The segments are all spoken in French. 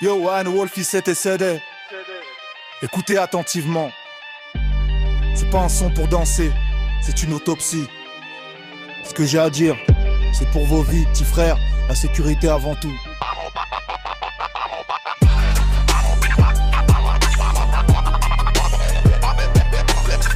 Yo, One Wolfie 7 et CD. Écoutez attentivement. C'est pas un son pour danser, c'est une autopsie. Ce que j'ai à dire, c'est pour vos vies, petits frères, la sécurité avant tout.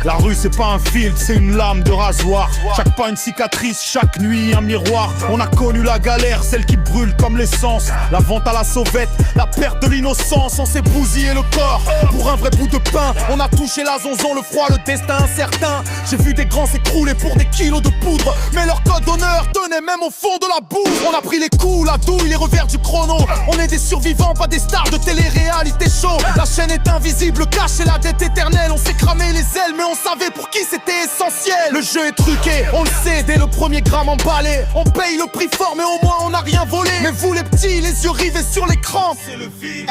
La rue c'est pas un filtre, c'est une lame de rasoir. Chaque pas une cicatrice, chaque nuit un miroir. On a connu la galère, celle qui brûle comme l'essence. La vente à la sauvette, la perte de l'innocence. On s'est bousillé le corps pour un vrai bout de pain. On a touché la zonzon, le froid, le destin incertain. J'ai vu des grands s'écrouler pour des kilos de poudre, mais leur code d'honneur tenait même au fond de la boue. On a pris les coups, la douille, les revers du chrono. On est des survivants, pas des stars de télé-réalité show. La chaîne est invisible, cache et la dette éternelle. On s'est cramé les ailes, mais on savait pour qui c'était essentiel. Le jeu est truqué, on le sait dès le premier gramme emballé. On paye le prix fort mais au moins on n'a rien volé. Mais vous les petits, les yeux rivés sur l'écran, c'est le vide.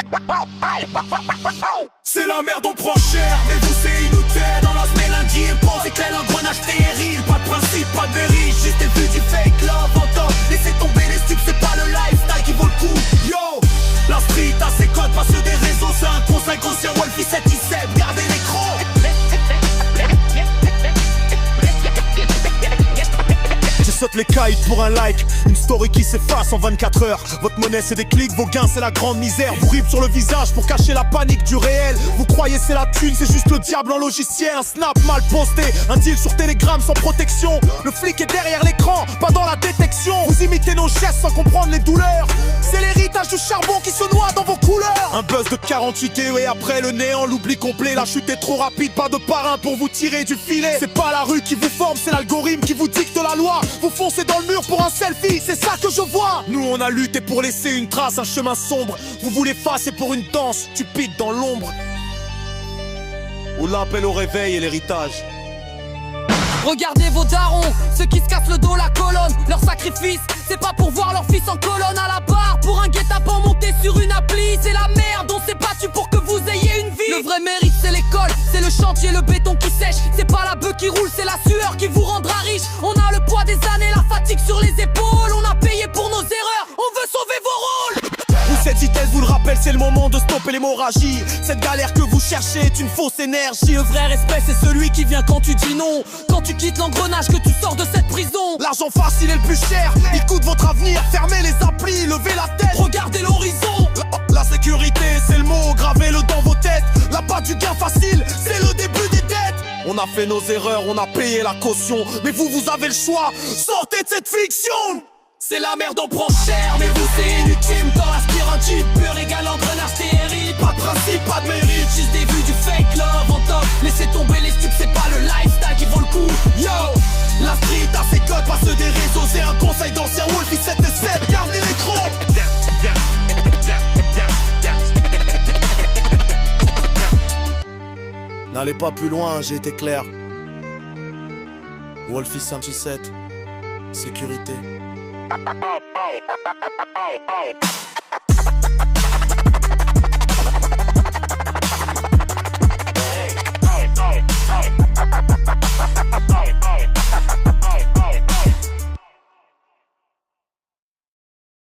C'est la merde, on prend cher. Mais vous c'est inutile, dans la semaine lundi et bon, c'est tel engrenage stérile. Pas de principe, pas de mérite, juste des vues du fake love. Entends, laissez tomber les stupes, c'est pas le lifestyle qui vaut le coup. Yo, la street a ses codes, pas ceux des réseaux. C'est un conseil conscient, Wolfie 7 gardez l'écran. Saute les kites pour un like, une story qui s'efface en 24 heures. Votre monnaie c'est des clics, vos gains c'est la grande misère. Vous rip sur le visage pour cacher la panique du réel. Vous croyez c'est la thune, c'est juste le diable en logiciel. Un snap mal posté, un deal sur Telegram sans protection. Le flic est derrière l'écran, pas dans la détection. Vous imitez nos gestes sans comprendre les douleurs. C'est l'héritage du charbon qui se noie dans vos couleurs. Un buzz de 48 TE et après le néant, l'oubli complet. La chute est trop rapide, pas de parrain pour vous tirer du filet. C'est pas la rue qui vous forme, c'est l'algorithme qui vous dicte la loi. Vous foncez dans le mur pour un selfie, c'est ça que je vois. Nous on a lutté pour laisser une trace, un chemin sombre. Vous voulez effacer pour une danse stupide dans l'ombre. Ou l'appel au réveil et l'héritage. Regardez vos darons, ceux qui se cassent le dos, la colonne. Leur sacrifice, c'est pas pour voir leur fils en colonne à la barre. Pour un guet-apens monté sur une appli, c'est la merde, on s'est battu pour que vous ayez une vie. Le vrai mérite c'est l'école, c'est le chantier, le béton qui sèche. C'est pas la bœuf qui roule, c'est la sueur qui vous rendra riche. On a le poids des années, la fatigue sur les épaules. On a payé pour nos erreurs, on veut sauver vos rôles. Cette vitesse vous le rappelle, c'est le moment de stopper l'hémorragie. Cette galère que vous cherchez est une fausse énergie. Le vrai respect c'est celui qui vient quand tu dis non. Quand tu quittes l'engrenage, que tu sors de cette prison. L'argent facile est le plus cher, il coûte votre avenir. Fermez les applis, levez la tête, regardez l'horizon. La sécurité c'est le mot, gravez-le dans vos têtes. Là-bas du gain facile, c'est le début des dettes. On a fait nos erreurs, on a payé la caution. Mais vous avez le choix, sortez de cette fiction. C'est la merde, on prend cher, mais vous c'est inutile. Dans l'aspirant type pur égal engrenage stérile. Pas de principe, pas de mérite, juste des vues du fake love en top. Laissez tomber les stupes, c'est pas le lifestyle qui vaut le coup. Yo, la street a ses codes, pas ceux des réseaux. C'est un conseil d'ancien Wolfie 7 et 7, gardez l'écran. N'allez pas plus loin, j'ai été clair. Wolfie 57, sécurité.